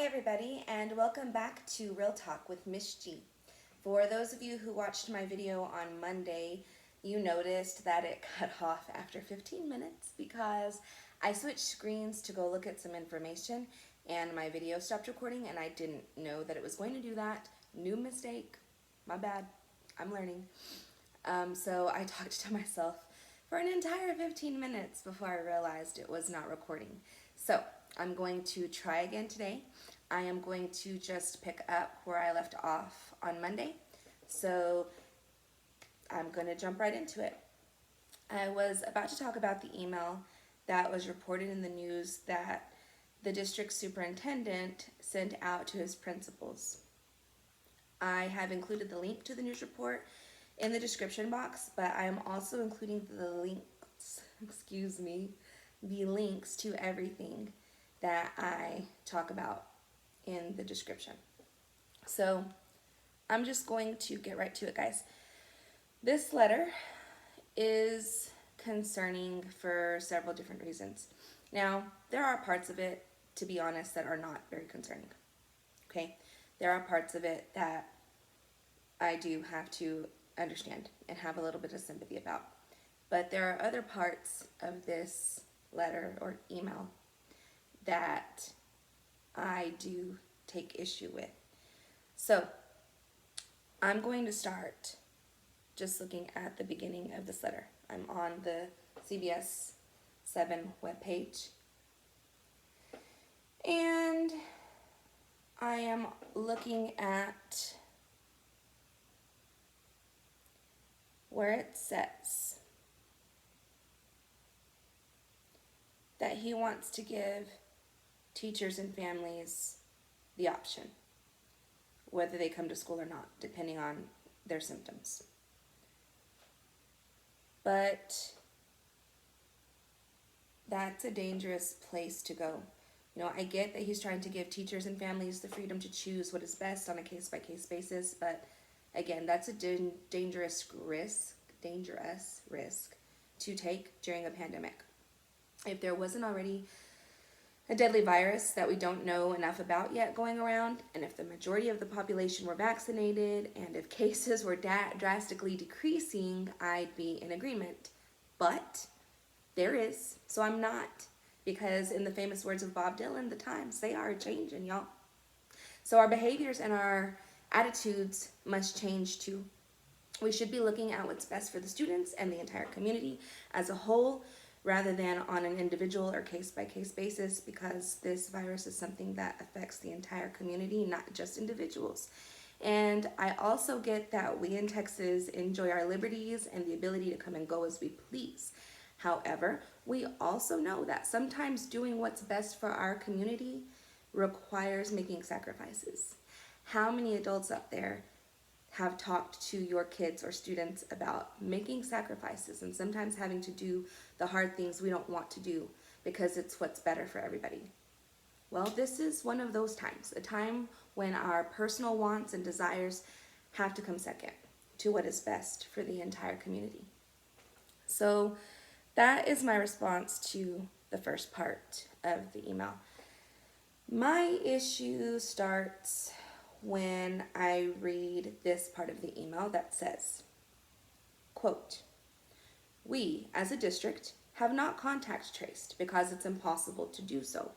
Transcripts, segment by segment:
everybody, and welcome back to Real Talk with Miss G. For those of you who watched my video on Monday, you noticed that it cut off after 15 minutes because I switched screens to go look at some information and my video stopped recording and I didn't know that it was going to do that. New mistake. My bad. I'm learning. So I talked to myself for an entire 15 minutes before I realized it was not recording. So I'm going to try again today. I am going to just pick up where I left off on Monday. So I'm going to jump right into it. I was about to talk about the email that was reported in the news that the district superintendent sent out to his principals. I have included the link to the news report in the description box, but I am also including the links to everything that I talk about in the description. So I'm just going to get right to it, guys. This letter is concerning for several different reasons. Now, there are parts of it, to be honest, that are not very concerning. Okay? There are parts of it that I do have to understand and have a little bit of sympathy about. But there are other parts of this letter or email that I do take issue with. So I'm going to start just looking at the beginning of this letter. I'm on the CBS 7 webpage. And I am looking at where it says that he wants to give teachers and families the option, whether they come to school or not, depending on their symptoms. But that's a dangerous place to go. You know, I get that he's trying to give teachers and families the freedom to choose what is best on a case-by-case basis, but again, that's a dangerous risk to take during a pandemic. If there wasn't already a deadly virus that we don't know enough about yet going around, and if the majority of the population were vaccinated, and if cases were drastically decreasing, I'd be in agreement. But there is, so I'm not, because in the famous words of Bob Dylan, the times, they are changing, y'all. So our behaviors and our attitudes must change too. We should be looking at what's best for the students and the entire community as a whole, rather than on an individual or case-by-case basis, because this virus is something that affects the entire community, not just individuals. And I also get that we in Texas enjoy our liberties and the ability to come and go as we please. However, we also know that sometimes doing what's best for our community requires making sacrifices. How many adults out there have talked to your kids or students about making sacrifices and sometimes having to do the hard things we don't want to do because it's what's better for everybody? Well, this is one of those times, a time when our personal wants and desires have to come second to what is best for the entire community. So that is my response to the first part of the email. My issue starts when I read this part of the email that says, quote, "We, as a district, have not contact traced because it's impossible to do so.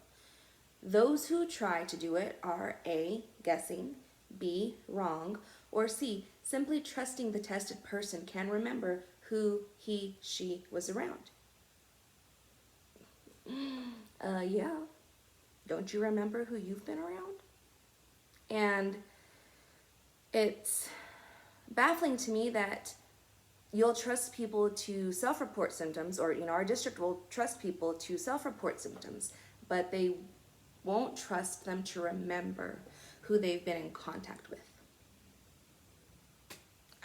Those who try to do it are A, guessing, B, wrong, or C, simply trusting the tested person can remember who he, she was around." Yeah. Don't you remember who you've been around? And it's baffling to me that you'll trust people to self-report symptoms, or our district will trust people to self-report symptoms, but they won't trust them to remember who they've been in contact with.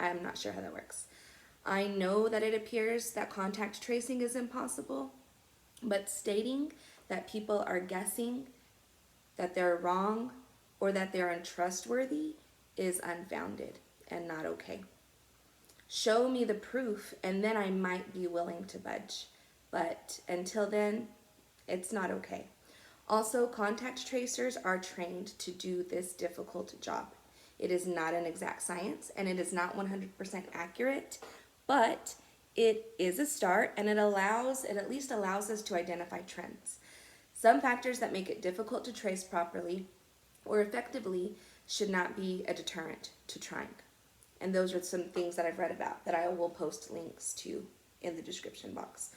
I'm not sure how that works. I know that it appears that contact tracing is impossible, but stating that people are guessing, that they're wrong, or that they're untrustworthy is unfounded and not okay. Show me the proof and then I might be willing to budge. But until then, it's not okay. Also, contact tracers are trained to do this difficult job. It is not an exact science and it is not 100% accurate, but it is a start, and it at least allows us to identify trends. Some factors that make it difficult to trace properly or effectively should not be a deterrent to trying. And those are some things that I've read about that I will post links to in the description box.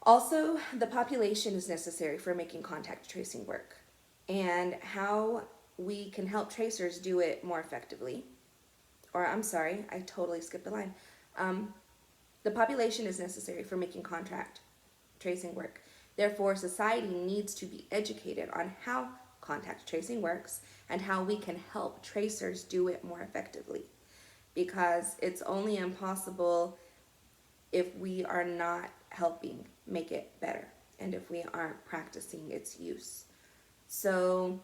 Also, the population is necessary for making contact tracing work, and how we can help tracers do it more effectively. Or, I'm sorry, I totally skipped a line. The population is necessary for making contact tracing work. Therefore, society needs to be educated on how contact tracing works and how we can help tracers do it more effectively. Because it's only impossible if we are not helping make it better and if we aren't practicing its use. So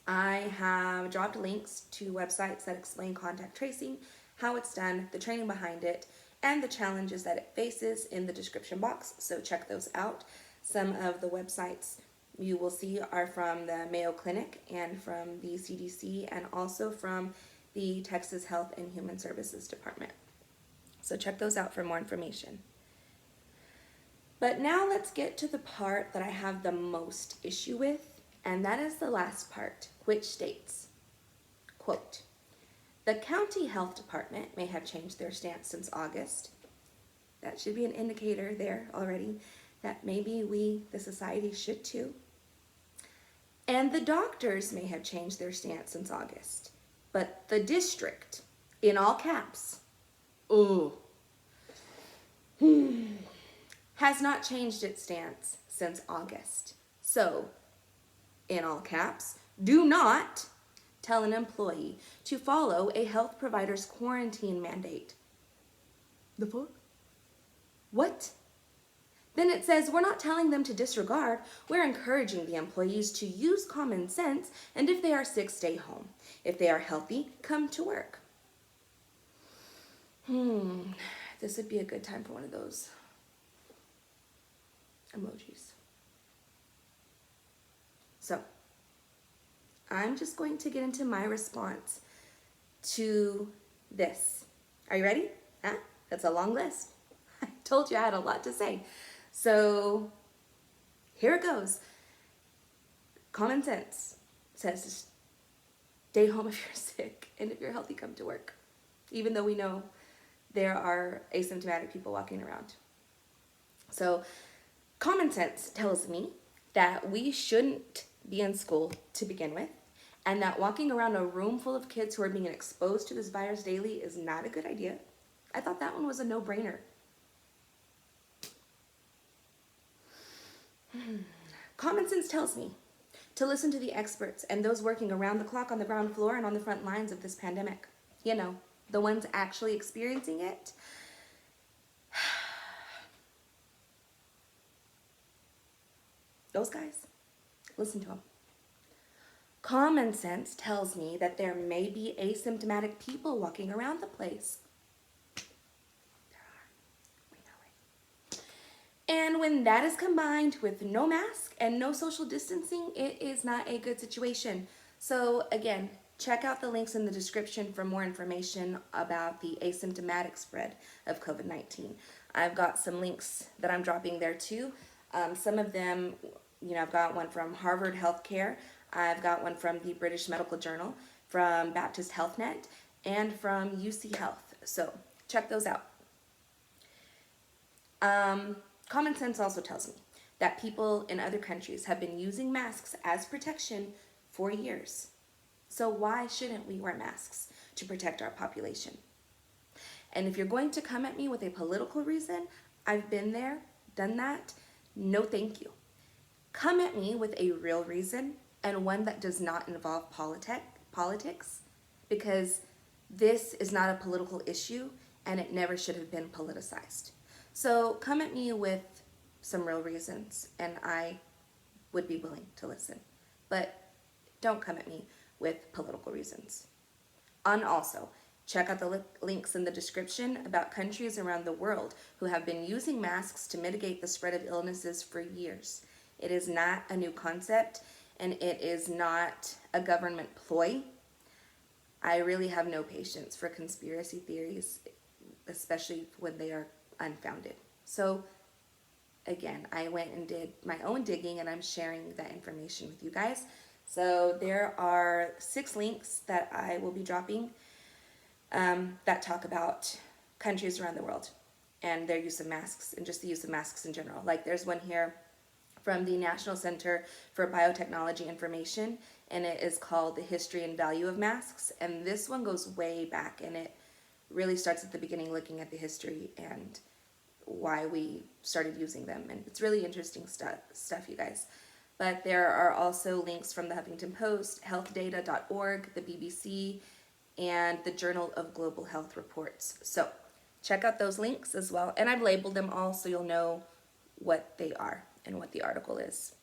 I have dropped links to websites that explain contact tracing, how it's done, the training behind it, and the challenges that it faces in the description box. So check those out. Some of the websites you will see are from the Mayo Clinic and from the CDC and also from the Texas Health and Human Services Department. So check those out for more information. But now let's get to the part that I have the most issue with, and that is the last part, which states, quote, "The county health department may have changed their stance since August." That should be an indicator there already that maybe we, the society, should too. "And the doctors may have changed their stance since August. But the district, in all caps, has not changed its stance since August. So, in all caps, do not tell an employee to follow a health provider's quarantine mandate." The fuck? What? Then it says we're not telling them to disregard, we're encouraging the employees to use common sense, and if they are sick, stay home. If they are healthy, come to work. This would be a good time for one of those emojis. So, I'm just going to get into my response to this. Are you ready? That's a long list. I told you I had a lot to say. So, here it goes. Common sense says to stay home if you're sick, and if you're healthy, come to work. Even though we know there are asymptomatic people walking around. So, common sense tells me that we shouldn't be in school to begin with, and that walking around a room full of kids who are being exposed to this virus daily is not a good idea. I thought that one was a no-brainer. Common sense tells me to listen to the experts and those working around the clock on the ground floor and on the front lines of this pandemic. You know, the ones actually experiencing it. Those guys, listen to them. Common sense tells me that there may be asymptomatic people walking around the place. There are. We know it. And when that is combined with no mask and no social distancing, it is not a good situation. So again, check out the links in the description for more information about the asymptomatic spread of COVID-19. I've got some links that I'm dropping there too. Some of them, I've got one from Harvard Healthcare. I've got one from the British Medical Journal, from Baptist HealthNet, and from UC Health. So check those out. Common sense also tells me that people in other countries have been using masks as protection for years. So why shouldn't we wear masks to protect our population? And if you're going to come at me with a political reason, I've been there, done that. No, thank you. Come at me with a real reason and one that does not involve politics, because this is not a political issue and it never should have been politicized. So come at me with some real reasons and I would be willing to listen. But don't come at me with political reasons. And also, check out the links in the description about countries around the world who have been using masks to mitigate the spread of illnesses for years. It is not a new concept, and it is not a government ploy. I really have no patience for conspiracy theories, especially when they are unfounded. So again, I went and did my own digging, and I'm sharing that information with you guys. So there are 6 links that I will be dropping that talk about countries around the world and their use of masks and just the use of masks in general. Like there's one here from the National Center for Biotechnology Information, and it is called The History and Value of Masks. And this one goes way back, and it really starts at the beginning, looking at the history and why we started using them. And it's really interesting stuff, you guys. But there are also links from the Huffington Post, healthdata.org, the BBC, and the Journal of Global Health Reports. So check out those links as well. And I've labeled them all so you'll know what they are and what the article is.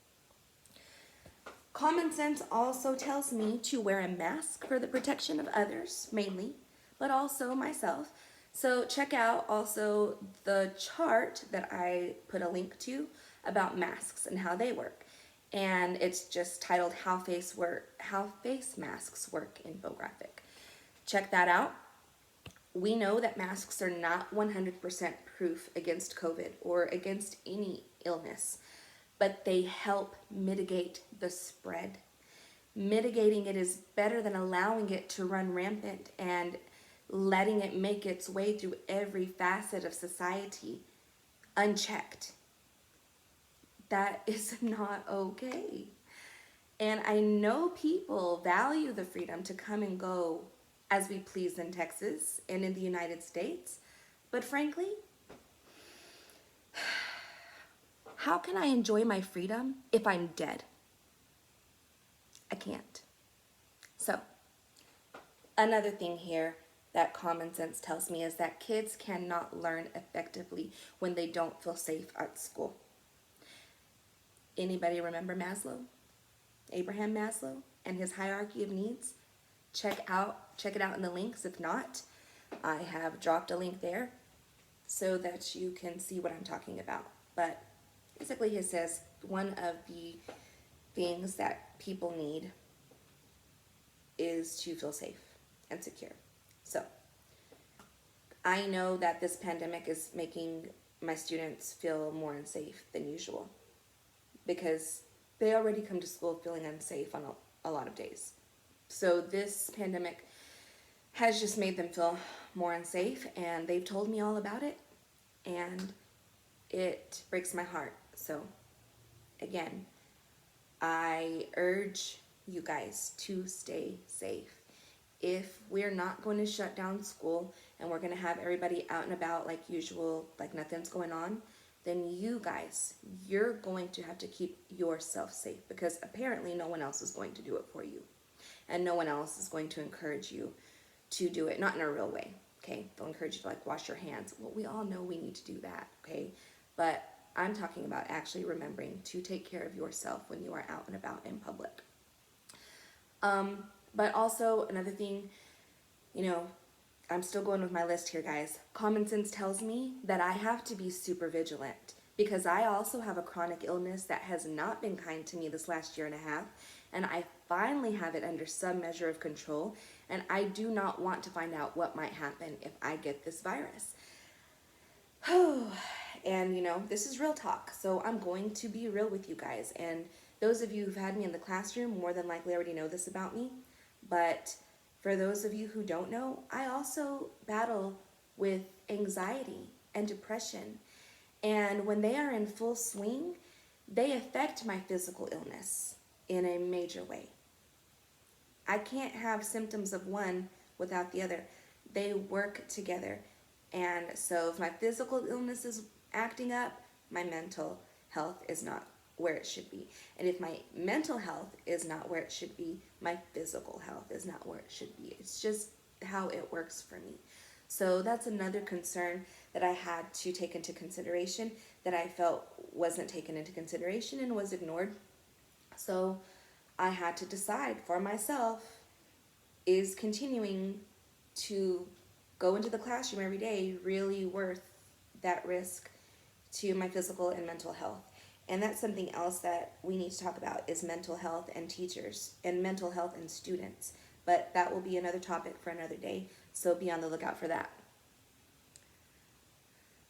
Common sense also tells me to wear a mask for the protection of others, mainly, but also myself. So check out also the chart that I put a link to about masks and how they work. And it's just titled How Face Masks Work infographic. Check that out. We know that masks are not 100% proof against COVID or against any illness, but they help mitigate the spread. Mitigating it is better than allowing it to run rampant and letting it make its way through every facet of society unchecked. That is not okay. And I know people value the freedom to come and go as we please in Texas and in the United States. But frankly, how can I enjoy my freedom if I'm dead? I can't. So, another thing here that common sense tells me is that kids cannot learn effectively when they don't feel safe at school. Anybody remember Maslow? Abraham Maslow and his hierarchy of needs? Check it out in the links. If not, I have dropped a link there so that you can see what I'm talking about. But basically he says one of the things that people need is to feel safe and secure. So I know that this pandemic is making my students feel more unsafe than usual, because they already come to school feeling unsafe on a lot of days. So this pandemic has just made them feel more unsafe, and they've told me all about it, and it breaks my heart. So again, I urge you guys to stay safe. If we're not going to shut down school and we're going to have everybody out and about like usual, like nothing's going on, then you guys, you're going to have to keep yourself safe, because apparently no one else is going to do it for you. And no one else is going to encourage you to do it, not in a real way, okay? They'll encourage you to like wash your hands. Well, we all know we need to do that, okay? But I'm talking about actually remembering to take care of yourself when you are out and about in public. But also another thing, I'm still going with my list here, guys. Common sense tells me that I have to be super vigilant, because I also have a chronic illness that has not been kind to me this last year and a half, and I finally have it under some measure of control, and I do not want to find out what might happen if I get this virus. And this is real talk, so I'm going to be real with you guys. And those of you who've had me in the classroom more than likely already know this about me, but for those of you who don't know, I also battle with anxiety and depression. And when they are in full swing, they affect my physical illness in a major way. I can't have symptoms of one without the other. They work together. And so if my physical illness is acting up, my mental health is not where it should be. And if my mental health is not where it should be, my physical health is not where it should be. It's just how it works for me. So that's another concern that I had to take into consideration, that I felt wasn't taken into consideration and was ignored. So I had to decide for myself, is continuing to go into the classroom every day really worth that risk to my physical and mental health? And that's something else that we need to talk about is mental health and teachers and mental health and students. But that will be another topic for another day, so be on the lookout for that.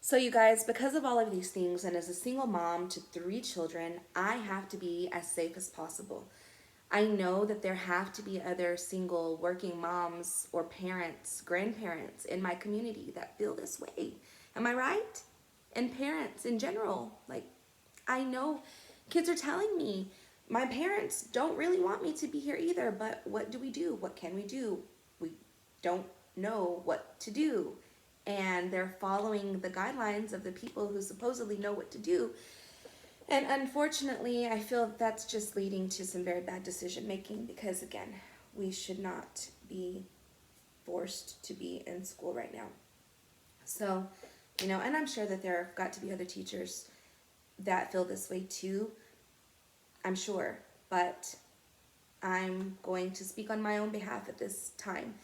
So you guys, because of all of these things, and as a single mom to 3 children, I have to be as safe as possible. I know that there have to be other single working moms or parents, grandparents in my community that feel this way. Am I right? And parents in general, like, I know kids are telling me, my parents don't really want me to be here either, but what do we do? What can we do? We don't know what to do. And they're following the guidelines of the people who supposedly know what to do. And unfortunately, I feel that's just leading to some very bad decision making because, again, we should not be forced to be in school right now. So, and I'm sure that there have got to be other teachers that feel this way too, I'm sure, but I'm going to speak on my own behalf at this time.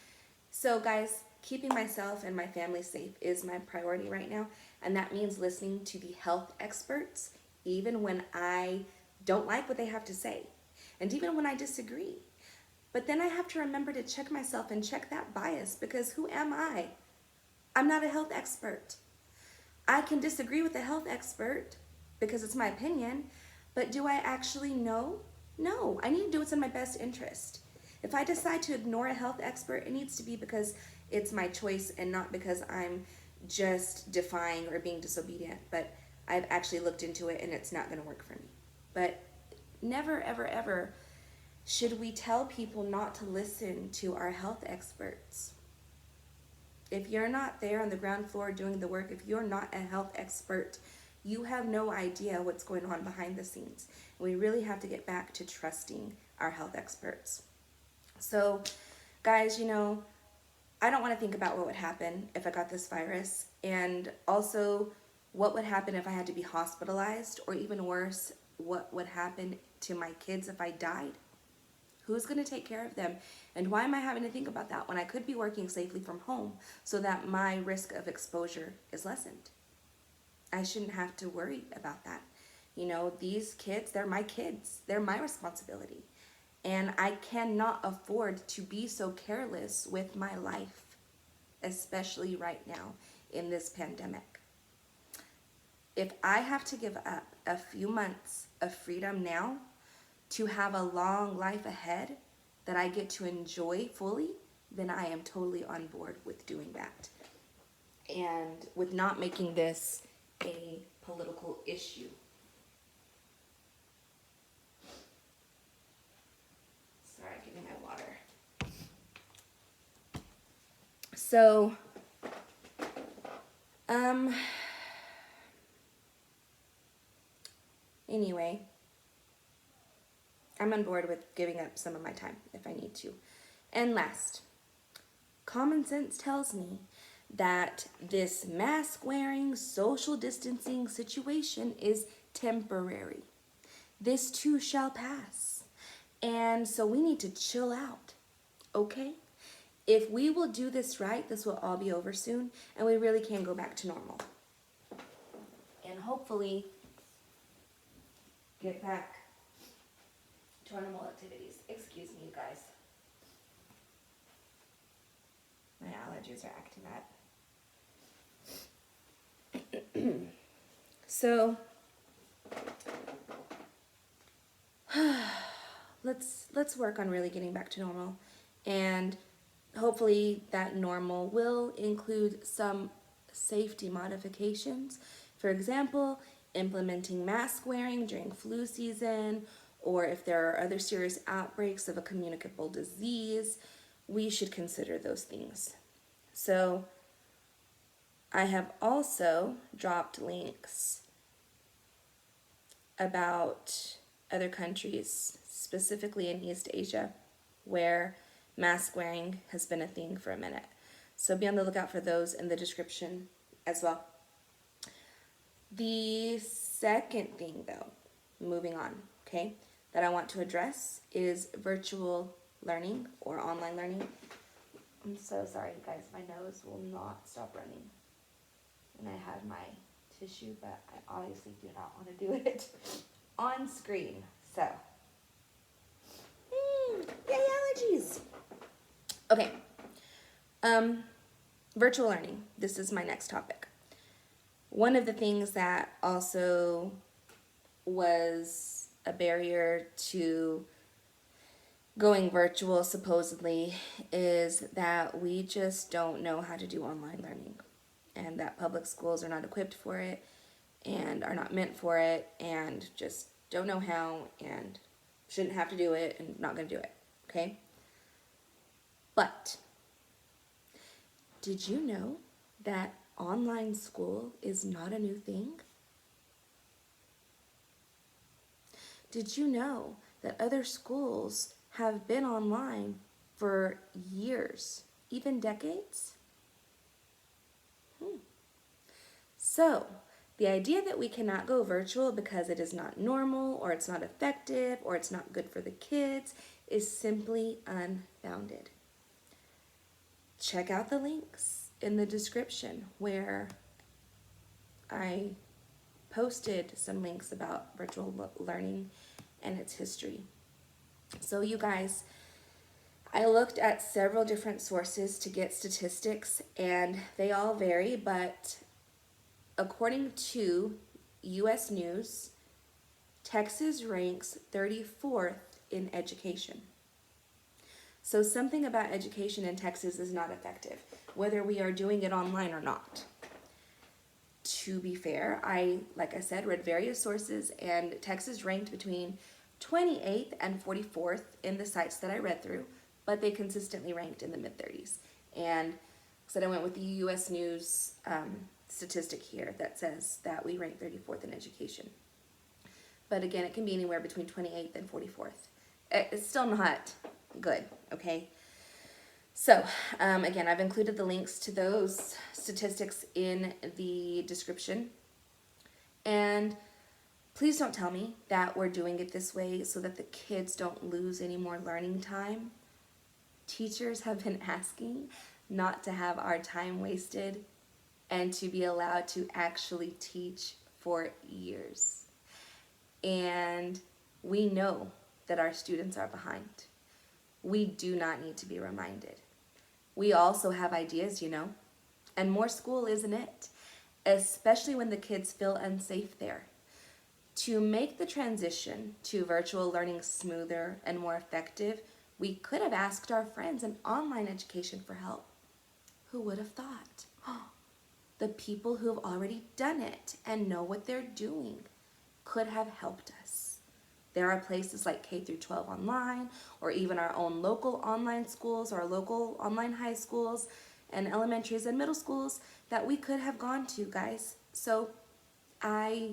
So guys, keeping myself and my family safe is my priority right now, and that means listening to the health experts even when I don't like what they have to say, and even when I disagree. But then I have to remember to check myself and check that bias, because who am I? I'm not a health expert. I can disagree with a health expert because it's my opinion, but do I actually know? No, I need to do what's in my best interest. If I decide to ignore a health expert, it needs to be because it's my choice and not because I'm just defying or being disobedient, but I've actually looked into it and it's not going to work for me. But never, ever, ever should we tell people not to listen to our health experts. If you're not there on the ground floor doing the work, if you're not a health expert, you have no idea what's going on behind the scenes. And we really have to get back to trusting our health experts. So, guys, I don't want to think about what would happen if I got this virus, and also what would happen if I had to be hospitalized, or even worse, what would happen to my kids if I died. Who's going to take care of them? And why am I having to think about that when I could be working safely from home so that my risk of exposure is lessened? I shouldn't have to worry about that. These kids, they're my kids. They're my responsibility. And I cannot afford to be so careless with my life, especially right now in this pandemic. If I have to give up a few months of freedom now to have a long life ahead that I get to enjoy fully, then I am totally on board with doing that. And with not making this a political issue. Sorry, give me my water. So, anyway, I'm on board with giving up some of my time if I need to. And last, common sense tells me that this mask wearing, social distancing situation is temporary. This too shall pass. And so we need to chill out, okay? If we will do this right, this will all be over soon, and we really can go back to normal. And hopefully get back to our normal activities. Excuse me, you guys. My allergies are acting up. So let's work on really getting back to normal, and hopefully that normal will include some safety modifications. For example, implementing mask wearing during flu season, or if there are other serious outbreaks of a communicable disease, we should consider those things. So I have also dropped links about other countries, specifically in East Asia, where mask wearing has been a thing for a minute. So be on the lookout for those in the description as well. The second thing, though, moving on, okay, that I want to address is virtual learning or online learning. I'm so sorry, guys. My nose will not stop running. And I have my tissue, but I obviously do not want to do it on screen. So, yay, allergies. Okay, virtual learning. This is my next topic. One of the things that also was a barrier to going virtual, supposedly, is that we just don't know how to do online learning, and that public schools are not equipped for it and are not meant for it and just don't know how and shouldn't have to do it and not going to do it, okay? But did you know that online school is not a new thing? Did you know that other schools have been online for years, even decades? So, the idea that we cannot go virtual because it is not normal or it's not effective or it's not good for the kids is simply unfounded. Check out the links in the description where I posted some links about virtual learning and its history. So you guys, I looked at several different sources to get statistics, and they all vary, but according to U.S. News, Texas ranks 34th in education. So something about education in Texas is not effective, whether we are doing it online or not. To be fair, like I said, read various sources, and Texas ranked between 28th and 44th in the sites that I read through, but they consistently ranked in the mid-30s. And I went with the U.S. News statistic here that says that we rank 34th in education. But again, it can be anywhere between 28th and 44th. It's still not good, okay? So, again, I've included the links to those statistics in the description. And please don't tell me that we're doing it this way so that the kids don't lose any more learning time. Teachers have been asking not to have our time wasted and to be allowed to actually teach for years. And we know that our students are behind. We do not need to be reminded. We also have ideas, and more school isn't it, especially when the kids feel unsafe there. To make the transition to virtual learning smoother and more effective, we could have asked our friends in online education for help. Who would have thought? The people who have already done it and know what they're doing could have helped us. There are places like K through 12 online, or even our own local online schools, or local online high schools and elementaries and middle schools that we could have gone to, guys. So I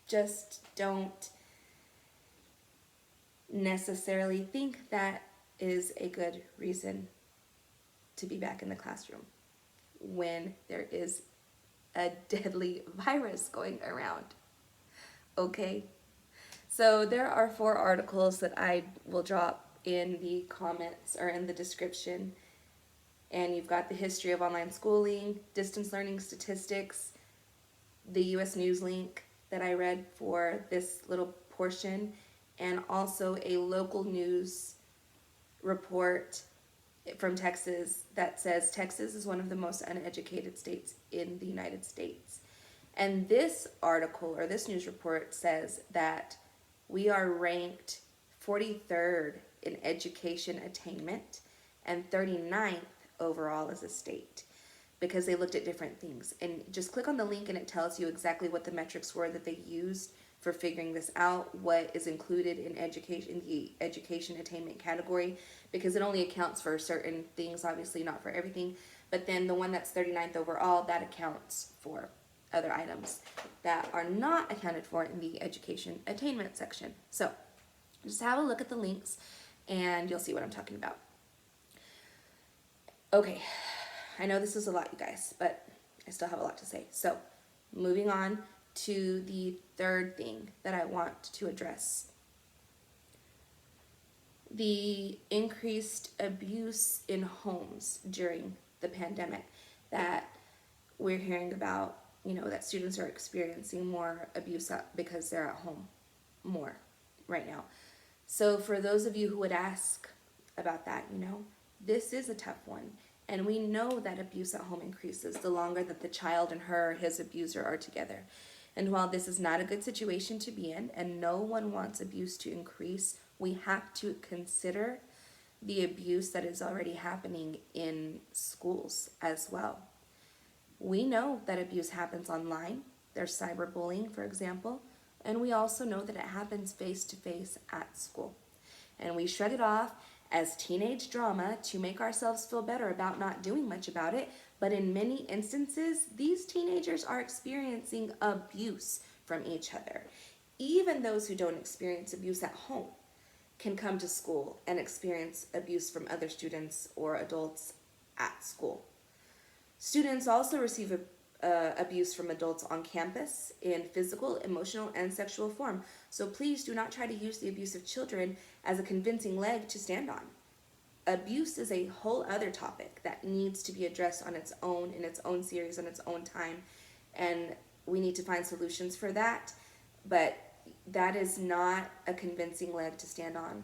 just don't necessarily think that is a good reason to be back in the classroom when there is a deadly virus going around. Okay? So there are 4 articles that I will drop in the comments or in the description. And you've got the history of online schooling, distance learning statistics, the U.S. News link that I read for this little portion, and also a local news report from Texas that says Texas is one of the most uneducated states in the United States. And this article, or this news report, says that we are ranked 43rd in education attainment and 39th overall as a state, because they looked at different things. And just click on the link and it tells you exactly what the metrics were that they used for figuring this out, what is included in education, the education attainment category, because it only accounts for certain things, obviously not for everything. But then the one that's 39th overall, that accounts for other items that are not accounted for in the education attainment section. So just have a look at the links and you'll see what I'm talking about. Okay, I know this is a lot, you guys, but I still have a lot to say. So moving on to the third thing that I want to address. The increased abuse in homes during the pandemic that we're hearing about that students are experiencing more abuse because they're at home more right now. So for those of you who would ask about that, this is a tough one. And we know that abuse at home increases the longer that the child and her or his abuser are together. And while this is not a good situation to be in, and no one wants abuse to increase, we have to consider the abuse that is already happening in schools as well. We know that abuse happens online. There's cyberbullying, for example, and we also know that it happens face-to-face at school. And we shrug it off as teenage drama to make ourselves feel better about not doing much about it, but in many instances, these teenagers are experiencing abuse from each other. Even those who don't experience abuse at home can come to school and experience abuse from other students or adults at school. Students also receive abuse from adults on campus in physical, emotional, and sexual form. So please do not try to use the abuse of children as a convincing leg to stand on. Abuse is a whole other topic that needs to be addressed on its own, in its own series, on its own time, and we need to find solutions for that. But that is not a convincing leg to stand on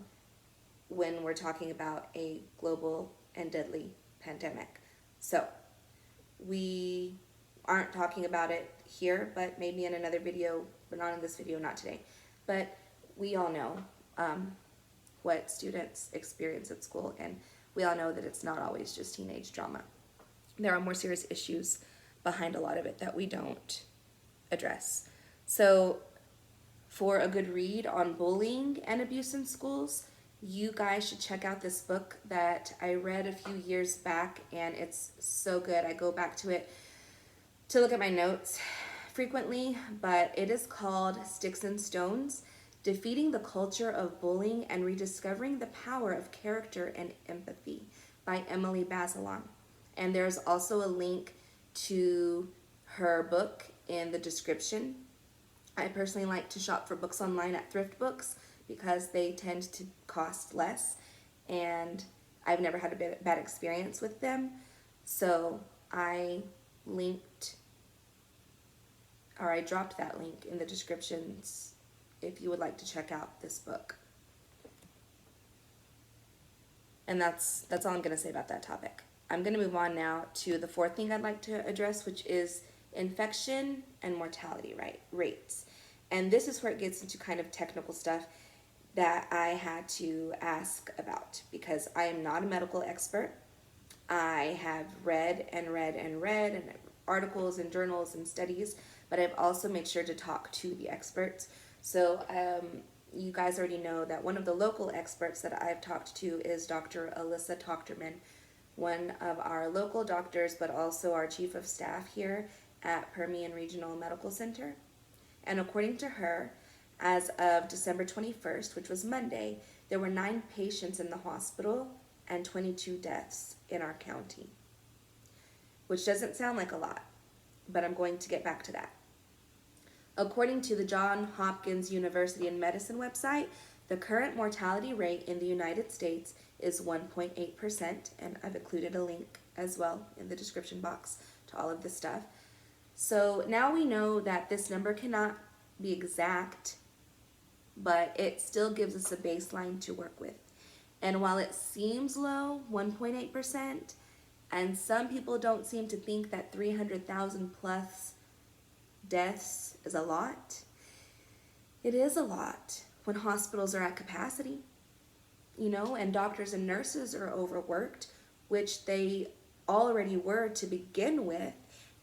when we're talking about a global and deadly pandemic. So we aren't talking about it here, but maybe in another video, but not in this video, not today. But we all know what students experience at school, and we all know that it's not always just teenage drama. There are more serious issues behind a lot of it that we don't address. So for a good read on bullying and abuse in schools, you guys should check out this book that I read a few years back, and it's so good. I go back to it to look at my notes frequently, but it is called Sticks and Stones: Defeating the Culture of Bullying and Rediscovering the Power of Character and Empathy by Emily Bazelon. And there's also a link to her book in the description. I personally like to shop for books online at ThriftBooks because they tend to cost less, and I've never had a bad experience with them. So I dropped that link in the descriptions if you would like to check out this book. And that's all I'm going to say about that topic. I'm going to move on now to the fourth thing I'd like to address, which is infection and mortality rates. And this is where it gets into kind of technical stuff that I had to ask about because I am not a medical expert. I have read and articles and journals and studies, but I've also made sure to talk to the experts. So you guys already know that one of the local experts that I've talked to is Dr. Alyssa Tochterman, one of our local doctors, but also our chief of staff here at Permian Regional Medical Center. And according to her, as of December 21st, which was Monday, there were 9 patients in the hospital and 22 deaths in our county, which doesn't sound like a lot, but I'm going to get back to that. According to the Johns Hopkins University in Medicine website, the current mortality rate in the United States is 1.8%, and I've included a link as well in the description box to all of this stuff. So now we know that this number cannot be exact, but it still gives us a baseline to work with. And while it seems low, 1.8%, and some people don't seem to think that 300,000 plus deaths is a lot, it is a lot when hospitals are at capacity, and doctors and nurses are overworked, which they already were to begin with.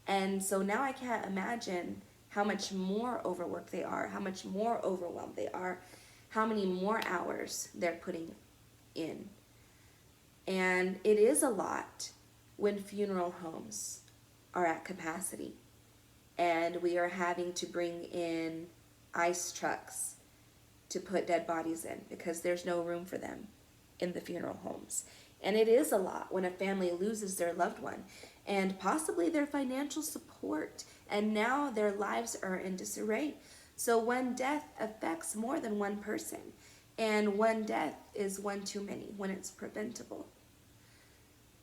And so now I can't imagine how much more overworked they are, how much more overwhelmed they are, how many more hours they're putting in. And it is a lot when funeral homes are at capacity and we are having to bring in ice trucks to put dead bodies in because there's no room for them in the funeral homes. And it is a lot when a family loses their loved one and possibly their financial support, and now their lives are in disarray. So one death affects more than one person, and one death is one too many when it's preventable.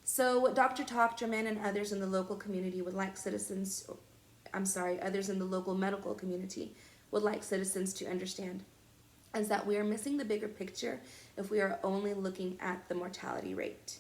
So Dr. Tochterman and others in the local community would like citizens others in the local medical community would like citizens to understand is that we are missing the bigger picture if we are only looking at the mortality rate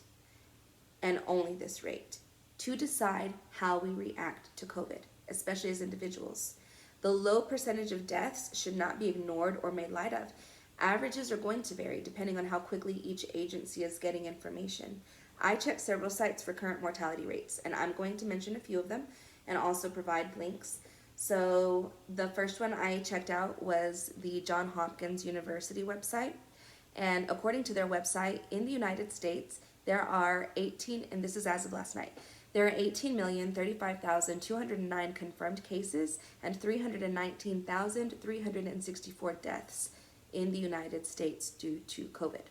and only this rate to decide how we react to COVID, especially as individuals. The low percentage of deaths should not be ignored or made light of. Averages are going to vary depending on how quickly each agency is getting information. I checked several sites for current mortality rates, and I'm going to mention a few of them and also provide links. So the first one I checked out was the Johns Hopkins University website. And according to their website, in the United States, there are 18, and this is as of last night, there are 18,035,209 confirmed cases and 319,364 deaths in the United States due to COVID.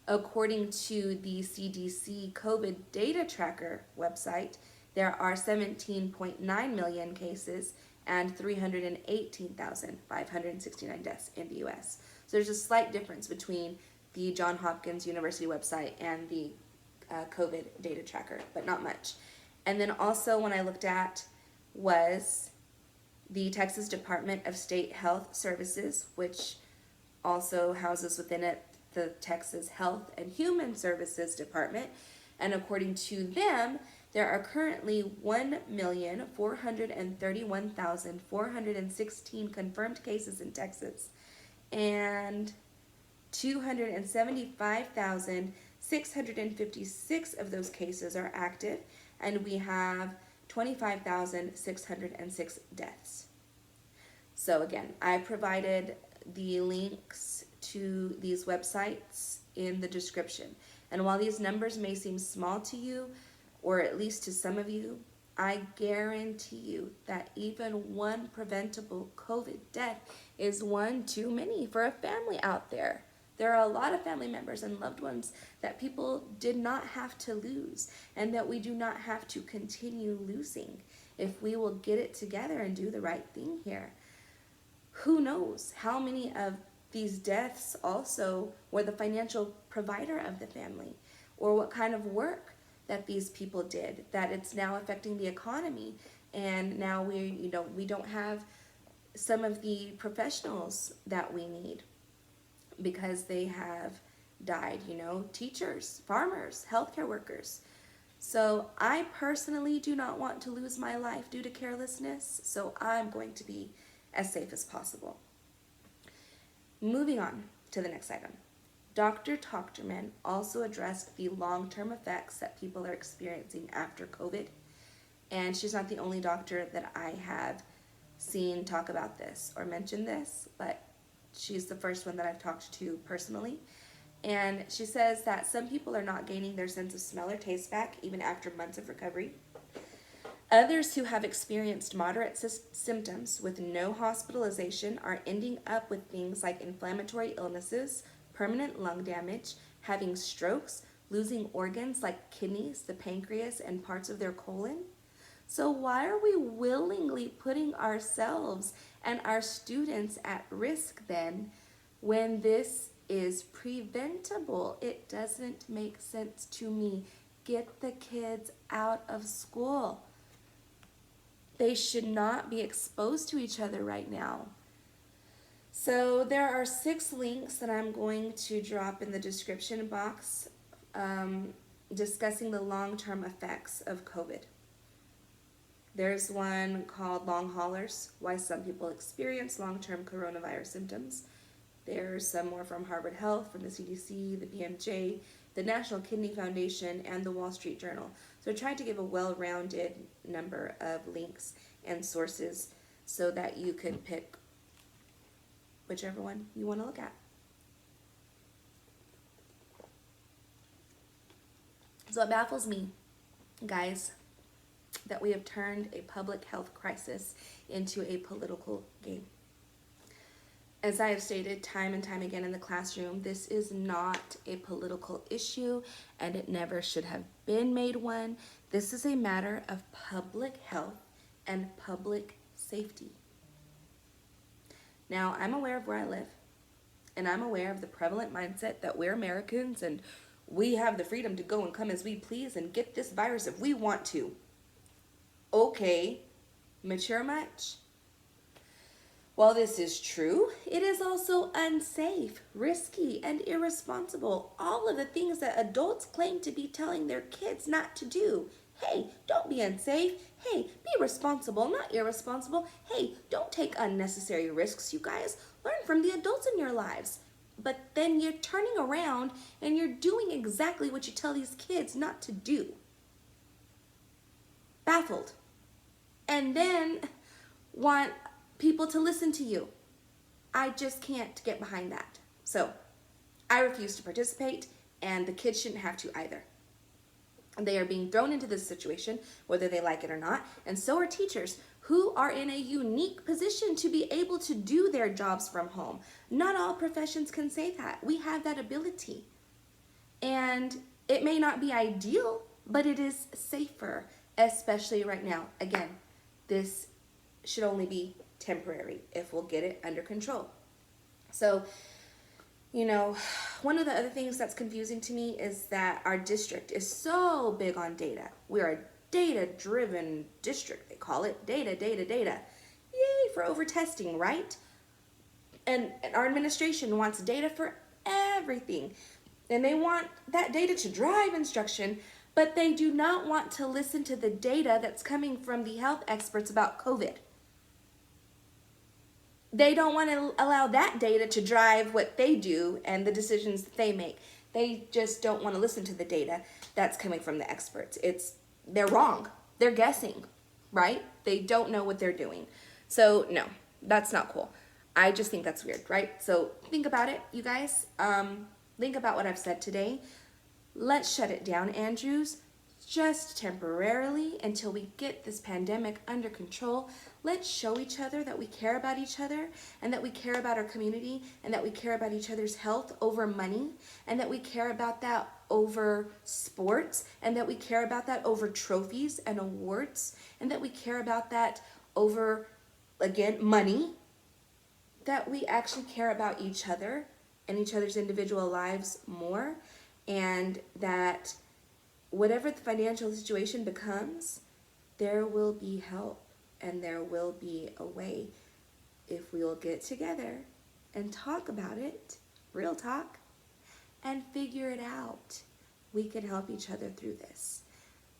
According to the CDC COVID data tracker website, there are 17.9 million cases and 318,569 deaths in the US. So there's a slight difference between the Johns Hopkins University website and the COVID data tracker, but not much. And then also when I looked at was the Texas Department of State Health Services, which also houses within it the Texas Health and Human Services Department. And according to them, there are currently 1,431,416 confirmed cases in Texas and 275,656 of those cases are active, and we have 25,606 deaths. So again, I provided the links to these websites in the description. And while these numbers may seem small to you, or at least to some of you, I guarantee you that even one preventable COVID death is one too many for a family out there. There are a lot of family members and loved ones that people did not have to lose, and that we do not have to continue losing if we will get it together and do the right thing here. Who knows how many of these deaths also were the financial provider of the family, or what kind of work that these people did, that it's now affecting the economy, and now we don't have some of the professionals that we need because they have died, teachers, farmers, healthcare workers. So I personally do not want to lose my life due to carelessness, so I'm going to be as safe as possible. Moving on to the next item. Dr. Tochterman also addressed the long-term effects that people are experiencing after COVID. And she's not the only doctor that I have seen talk about this or mention this, but she's the first one that I've talked to personally. And she says that some people are not gaining their sense of smell or taste back even after months of recovery. Others who have experienced moderate symptoms with no hospitalization are ending up with things like inflammatory illnesses, permanent lung damage, having strokes, losing organs like kidneys, the pancreas, and parts of their colon. So why are we willingly putting ourselves and our students at risk then when this is preventable? It doesn't make sense to me. Get the kids out of school. They should not be exposed to each other right now. So there are 6 links that I'm going to drop in the description box discussing the long-term effects of COVID. There's one called Long Haulers, Why Some People Experience Long-Term Coronavirus Symptoms. There's some more from Harvard Health, from the CDC, the BMJ, the National Kidney Foundation, and the Wall Street Journal. So I tried to give a well-rounded number of links and sources so that you could pick whichever one you want to look at. So it baffles me, guys, that we have turned a public health crisis into a political game. As I have stated time and time again in the classroom, this is not a political issue, and it never should have been made one. This is a matter of public health and public safety. Now, I'm aware of where I live, and I'm aware of the prevalent mindset that we're Americans and we have the freedom to go and come as we please and get this virus if we want to. Okay, Mature much? While this is true, it is also unsafe, risky, and irresponsible. All of the things that adults claim to be telling their kids not to do. Hey, don't be unsafe. Hey, be responsible, not irresponsible. Hey, don't take unnecessary risks, you guys. Learn from the adults in your lives. But then you're turning around and you're doing exactly what you tell these kids not to do. Baffled. And then want people to listen to you. I just can't get behind that. So I refuse to participate, and the kids shouldn't have to either. They are being thrown into this situation, whether they like it or not, and so are teachers who are in a unique position to be able to do their jobs from home. Not all professions can say that. We have that ability. And it may not be ideal, but it is safer, especially right now. Again, this should only be temporary if we'll get it under control. So, one of the other things that's confusing to me is that our district is so big on data. We're a data-driven district, they call it. Data. Yay for over-testing, right? And our administration wants data for everything. And they want that data to drive instruction, but they do not want to listen to the data that's coming from the health experts about COVID. They don't want to allow that data to drive what they do and the decisions that they make. They just don't want to listen to the data that's coming from the experts. They're wrong. They're guessing, right? They don't know what they're doing. So no, that's not cool. I just think that's weird, right? So think about it, you guys. Think about what I've said today. Let's shut it down, Andrews, just temporarily until we get this pandemic under control. Let's show each other that we care about each other and that we care about our community and that we care about each other's health over money and that we care about that over sports and that we care about that over trophies and awards and that we care about that over, again, money, that we actually care about each other and each other's individual lives more, and that whatever the financial situation becomes, there will be help and there will be a way if we will get together and talk about it, real talk, and figure it out. We can help each other through this.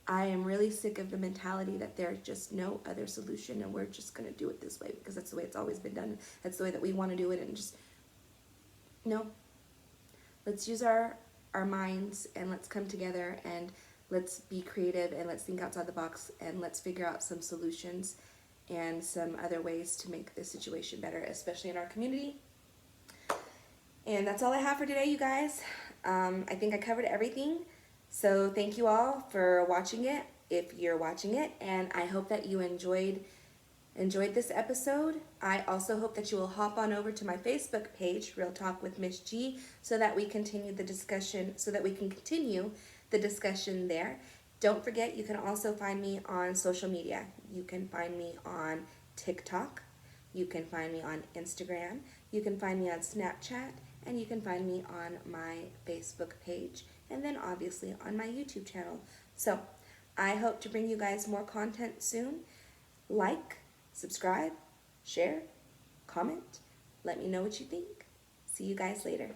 I am really sick of the mentality that there's just no other solution and we're just going to do it this way because that's the way it's always been done. That's the way that we want to do it, and just, no. Let's use our minds and let's come together and let's be creative and let's think outside the box and let's figure out some solutions and some other ways to make this situation better, especially in our community. And that's all I have for today, you guys. I think I covered everything. So thank you all for watching it, if you're watching it, and I hope that you enjoyed this episode. I also hope that you will hop on over to my Facebook page, Real Talk with Miss G, so that we can continue the discussion there. Don't forget, you can also find me on social media. You can find me on TikTok, you can find me on Instagram, you can find me on Snapchat, and you can find me on my Facebook page, and then obviously on my YouTube channel. So I hope to bring you guys more content soon. Like, subscribe, share, comment, let me know what you think. See you guys later.